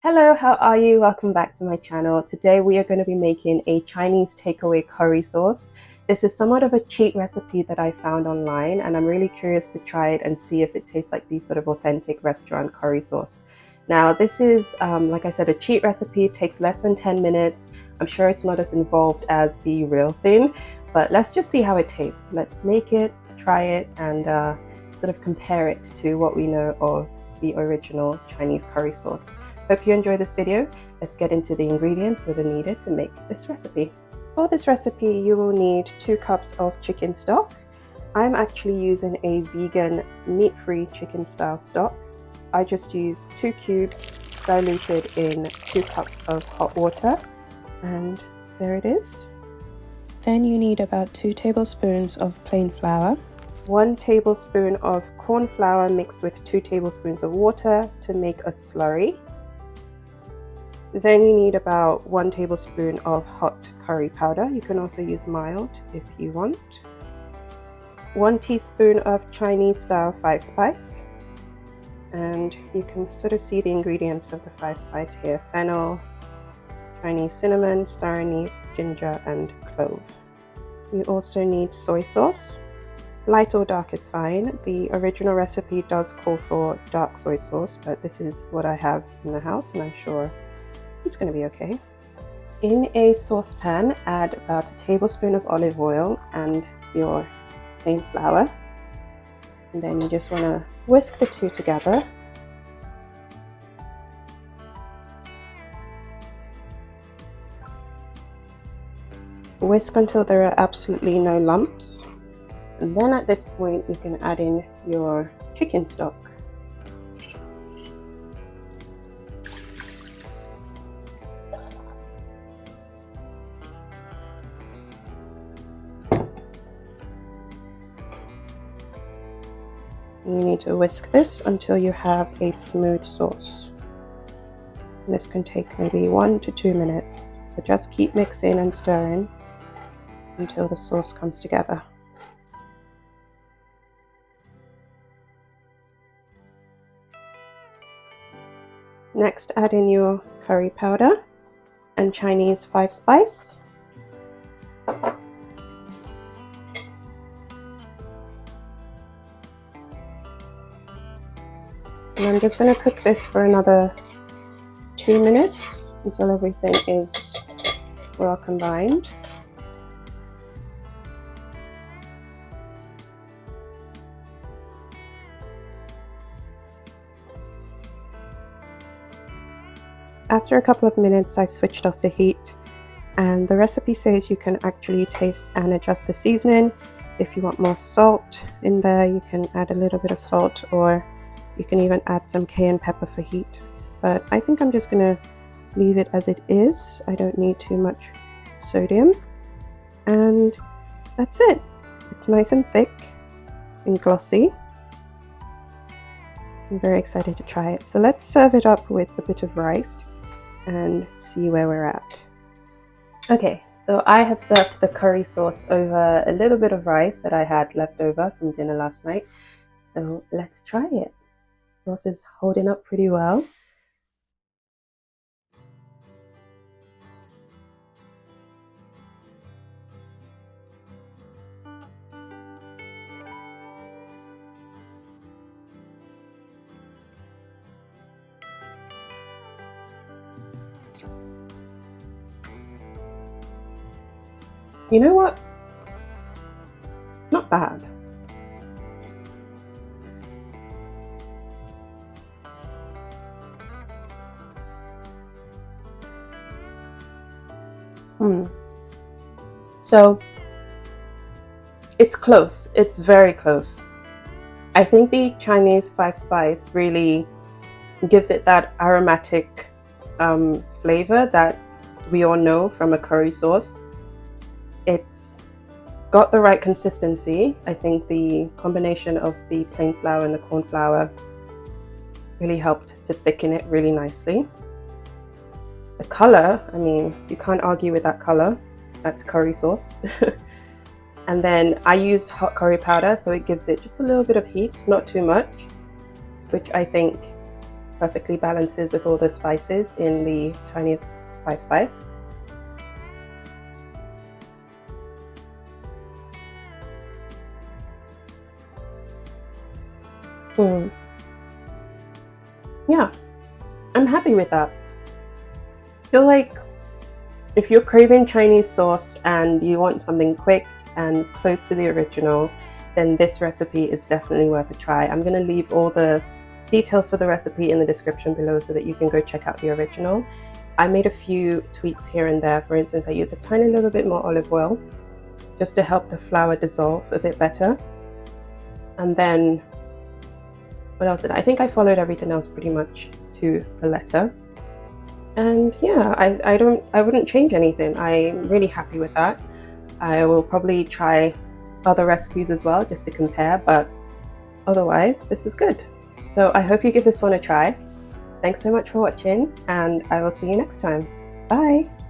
Hello, how are you? Welcome back to my channel. Today we are going to be making a Chinese takeaway curry sauce. This is somewhat of a cheat recipe that I found online, and I'm really curious to try it and see if it tastes like the sort of authentic restaurant curry sauce. Now this is, like I said, a cheat recipe. It takes less than 10 minutes. I'm sure it's not as involved as the real thing, but let's just see how it tastes. Let's make it, try it, and sort of compare it to what we know of the original Chinese curry sauce. Hope you enjoy this video. Let's get into the ingredients that are needed to make this recipe. For this recipe, you will need 2 cups of chicken stock. I'm actually using a vegan, meat-free chicken style stock. I just use 2 cubes diluted in 2 cups of hot water, and there it is. Then you need about 2 tablespoons of plain flour, 1 tablespoon of corn flour mixed with 2 tablespoons of water to make a slurry. Then you need about 1 tablespoon of hot curry powder. You can also use mild if you want. 1 teaspoon of Chinese style 5-spice. And you can sort of see the ingredients of the 5-spice here: fennel, Chinese cinnamon, star anise, ginger, and clove. You also need soy sauce. Light or dark is fine. The original recipe does call for dark soy sauce, but this is what I have in the house, and I'm sure it's going to be okay. In a saucepan, add about a tablespoon of olive oil and your plain flour. And then you just want to whisk the two together. Whisk until there are absolutely no lumps. And then at this point, you can add in your chicken stock. You need to whisk this until you have a smooth sauce. And this can take maybe 1 to 2 minutes, but just keep mixing and stirring until the sauce comes together. Next, add in your curry powder and Chinese 5-spice. And I'm just going to cook this for another 2 minutes until everything is well combined. After a couple of minutes, I've switched off the heat, and the recipe says you can actually taste and adjust the seasoning. If you want more salt in there, you can add a little bit of salt, or you can even add some cayenne pepper for heat. But I think I'm just going to leave it as it is. I don't need too much sodium. And that's it. It's nice and thick and glossy. I'm very excited to try it. So let's serve it up with a bit of rice and see where we're at. Okay, so I have served the curry sauce over a little bit of rice that I had left over from dinner last night. So let's try it. Sauce is holding up pretty well. You know what? Not bad. So it's close. It's very close. I think the Chinese 5-spice really gives it that aromatic flavor that we all know from a curry sauce. It's got the right consistency. I think the combination of the plain flour and the corn flour really helped to thicken it really nicely. The color, I mean, you can't argue with that color. That's curry sauce. And then I used hot curry powder, so it gives it just a little bit of heat, not too much, which I think perfectly balances with all the spices in the Chinese 5 spice. Mm. Yeah, I'm happy with that. I feel like if you're craving Chinese sauce and you want something quick and close to the original, then this recipe is definitely worth a try. I'm going to leave all the details for the recipe in the description below so that you can go check out the original. I made a few tweaks here and there. For instance, I use a tiny little bit more olive oil just to help the flour dissolve a bit better. And then what else did I think I followed everything else pretty much to the letter. And yeah, I wouldn't change anything. I'm really happy with that. I will probably try other recipes as well just to compare, but otherwise this is good. So I hope you give this one a try. Thanks so much for watching, and I will see you next time. Bye!